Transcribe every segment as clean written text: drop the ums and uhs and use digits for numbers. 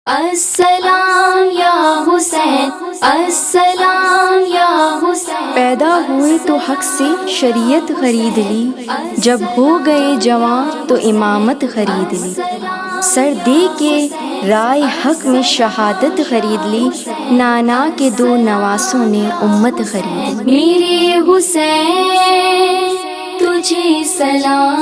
السلام یا حسین، السلام یا حسین۔ پیدا ہوئے تو حق سے شریعت خرید لی، جب ہو گئے جوان تو امامت خرید لی۔ سر دے کے رائے حق میں شہادت خرید لی، نانا کے دو نواسوں نے امت خرید لی۔ میرے حسین تجھے سلام،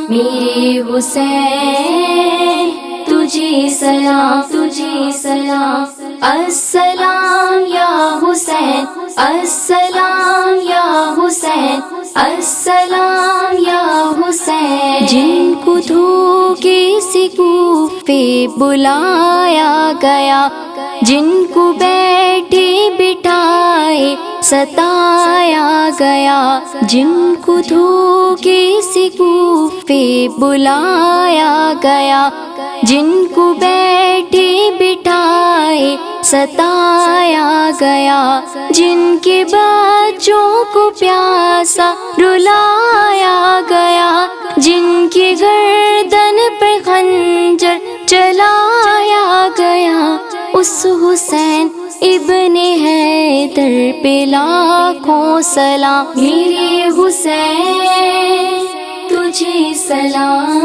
میرے حسین تجھے سلام، تجھے سلام۔ السلام یا حسین، السلام یا حسین، السلام یا حسین۔ جن کو دھوکے سے کوفے بلایا گیا، جن کو بیٹھے بٹھائے ستایا گیا، جن کو دھوکے سے کوفے بلایا گیا، جن کو بیٹھے بٹھائے ستایا گیا، جن کے بچوں کو پیاسا رلایا گیا، جن کی گردن پر خنجر چلایا گیا، اس حسین ابن حیدر پہ لاکھوں سلام۔ میرے حسین تجھے سلام،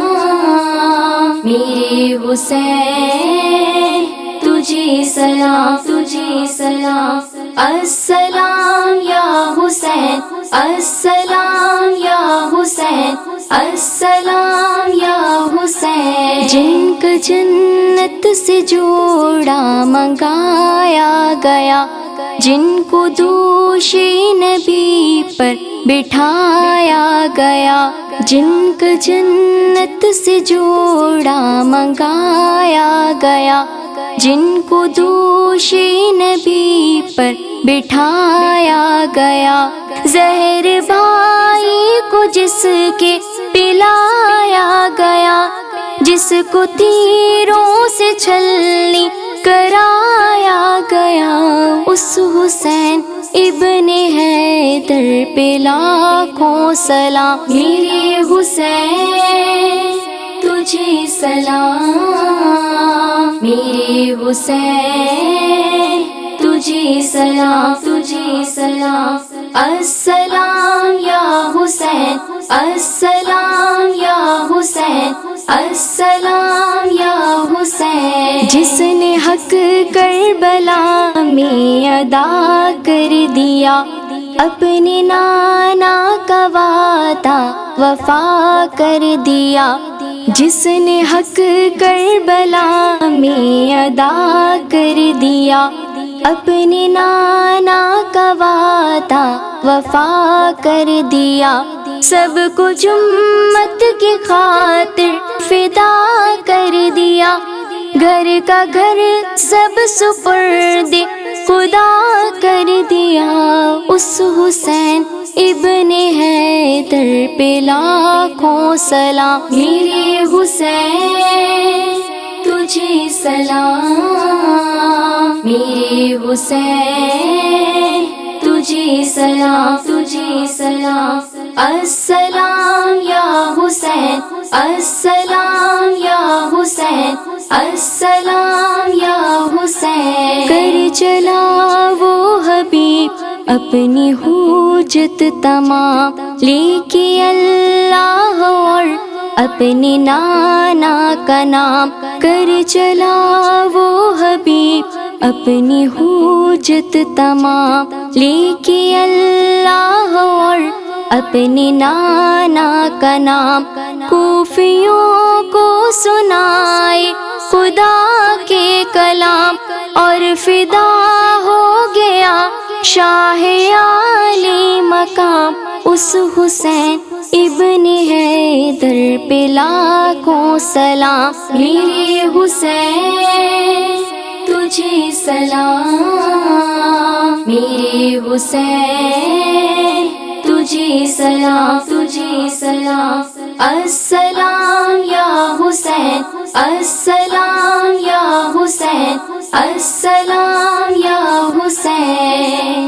میرے حسین تجھے سلام، تجھے سلام۔ السلام یا حسین، السلام یا حسین، السلام یا حسین۔ جن کا جنت سے جوڑا منگایا گیا، جن کو دوش نبی پر بٹھایا گیا، جن کا جنت سے جوڑا منگایا گیا، جن کو دوش نبی پر بٹھایا گیا، زہر بھائی کو جس کے پلایا گیا، جس کو تیروں سے چھلنی کرایا گیا، اس حسین ابن حیدر پہ لاکھوں سلام۔ میرے حسین تجھے سلام، میرے حسین تجھے سلام، تجھے سلام۔ السلام یا حسین، السلام یا حسین، السلام یا حسین۔ جس نے حق کربلا میں ادا کر دیا، اپنے نانا کا وعدہ وفا کر دیا، جس نے حق کربلا میں ادا کر دیا، اپنے نانا کا وعدہ وفا کر دیا، سب کچھ امت کی خاطر فدا کر دیا، گھر کا گھر سب سپرد خدا کر دیا، اس حسین ابن حیدر پہ لاکھوں سلام۔ میرے حسین تجھے سلام، میرے حسین تجھے سلام، تجھے سلام۔ السلام یا حسین، السلام یا حسین، السلام یا حسین۔ کر چلا وہ حبیب اپنی حجت تمام، لے کے اللہ اور اپنے نانا کا نام، کر چلا وہ حبیب اپنی حجت تمام، لے کے اللہ اور اپنے نانا کا نام، کوفیوں کو سنائے خدا کے کلام، اور فدا ہو گیا شاہ عالی مقام، اس حسین ابن حیدر پہ لاکھوں سلام۔ میرے حسین تجھے سلام، میرے حسین تجھے سلام، تجھے سلام۔ السلام یا حسین، السلام یا حسین، السلام یا حسین۔